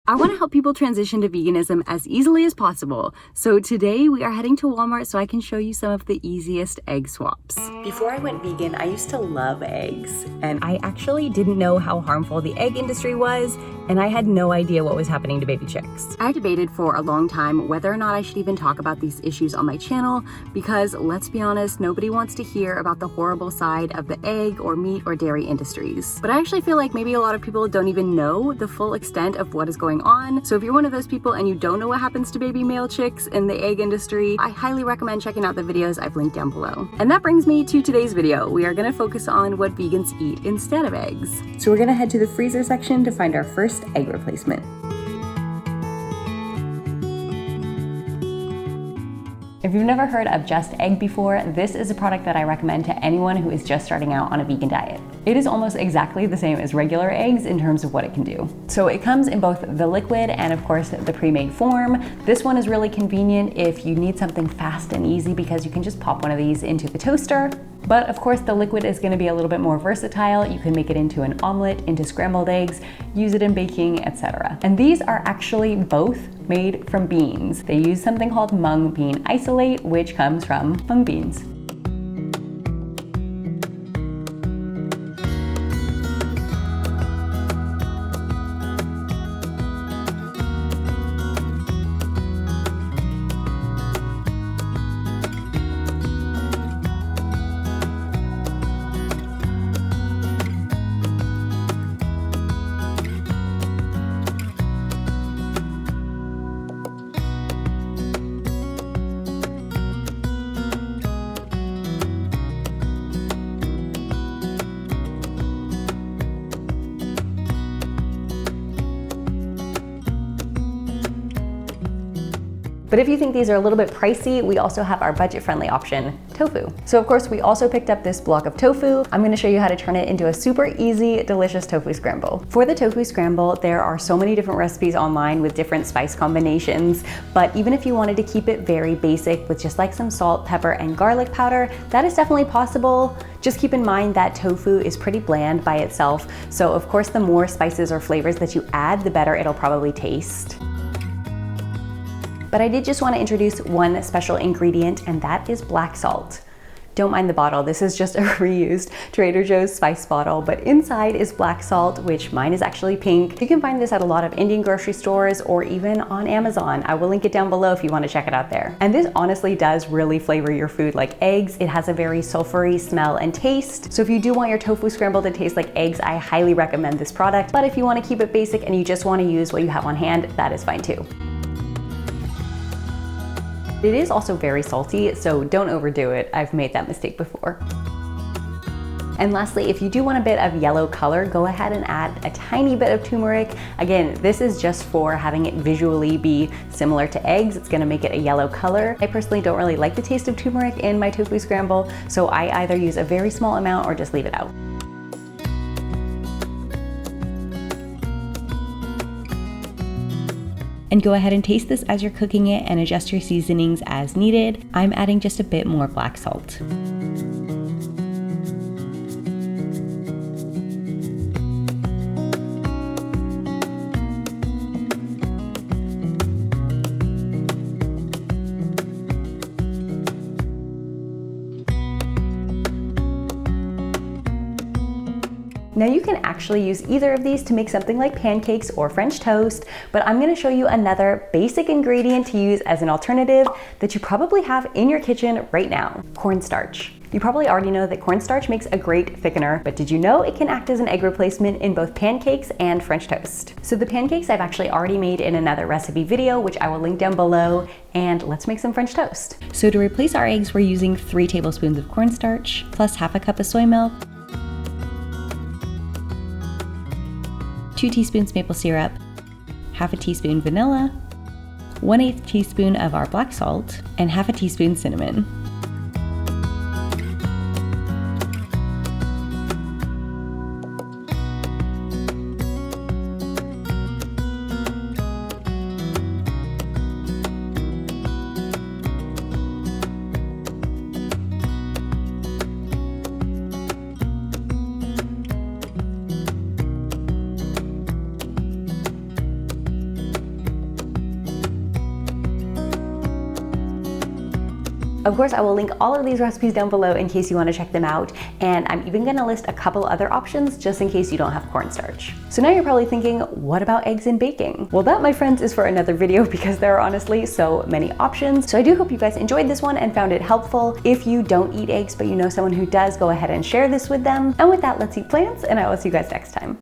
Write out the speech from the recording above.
I want to help people transition to veganism as easily as possible. So today we are heading to Walmart so I can show you some of the easiest egg swaps. Before I went vegan, I used to love eggs, and I actually didn't know how harmful the egg industry was, and I had no idea what was happening to baby chicks. I debated for a long time whether or not I should even talk about these issues on my channel because, let's be honest, nobody wants to hear about the horrible side of the egg or meat or dairy industries. But I actually feel like maybe a lot of people don't even know the full extent of what is going on. So if you're one of those people and you don't know what happens to baby male chicks in the egg industry, I highly recommend checking out the videos I've linked down below. And that brings me to today's video. We are gonna focus on what vegans eat instead of eggs. So we're gonna head to the freezer section to find our first egg replacement. If you've never heard of Just Egg before, this is a product that I recommend to anyone who is just starting out on a vegan diet. It is almost exactly the same as regular eggs in terms of what it can do. So it comes in both the liquid and of course the pre-made form. This one is really convenient if you need something fast and easy because you can just pop one of these into the toaster. But of course the liquid is going to be a little bit more versatile. You can make it into an omelet, into scrambled eggs, use it in baking, etc. And these are actually both made from beans. They use something called mung bean isolate, which comes from mung beans. But if you think these are a little bit pricey, we also have our budget-friendly option, tofu. So of course, we also picked up this block of tofu. I'm gonna show you how to turn it into a super easy, delicious tofu scramble. For the tofu scramble, there are so many different recipes online with different spice combinations, but even if you wanted to keep it very basic with just like some salt, pepper, and garlic powder, that is definitely possible. Just keep in mind that tofu is pretty bland by itself, so of course, the more spices or flavors that you add, the better it'll probably taste. But I did just want to introduce one special ingredient, and that is black salt. Don't mind the bottle, this is just a reused Trader Joe's spice bottle, but inside is black salt, which mine is actually pink. You can find this at a lot of Indian grocery stores or even on Amazon. I will link it down below if you want to check it out there. And this honestly does really flavor your food like eggs. It has a very sulfury smell and taste. So if you do want your tofu scramble to taste like eggs, I highly recommend this product. But if you want to keep it basic and you just want to use what you have on hand, that is fine too. It is also very salty, so don't overdo it. I've made that mistake before. And lastly, if you do want a bit of yellow color, go ahead and add a tiny bit of turmeric. Again, this is just for having it visually be similar to eggs. It's gonna make it a yellow color. I personally don't really like the taste of turmeric in my tofu scramble, so I either use a very small amount or just leave it out. And go ahead and taste this as you're cooking it and adjust your seasonings as needed. I'm adding just a bit more black salt. Now you can actually use either of these to make something like pancakes or French toast, but I'm gonna show you another basic ingredient to use as an alternative that you probably have in your kitchen right now, cornstarch. You probably already know that cornstarch makes a great thickener, but did you know it can act as an egg replacement in both pancakes and French toast? So the pancakes I've actually already made in another recipe video, which I will link down below, and let's make some French toast. So to replace our eggs, we're using 3 tablespoons of cornstarch, plus half a cup of soy milk, 2 teaspoons maple syrup, half a teaspoon vanilla, 1/8 teaspoon of our black salt, and half a teaspoon cinnamon. Of course, I will link all of these recipes down below in case you want to check them out, and I'm even going to list a couple other options just in case you don't have cornstarch. So now you're probably thinking, what about eggs in baking? Well, that, my friends, is for another video because there are honestly so many options. So I do hope you guys enjoyed this one and found it helpful. If you don't eat eggs but you know someone who does, go ahead and share this with them. And with that, let's eat plants, and I will see you guys next time.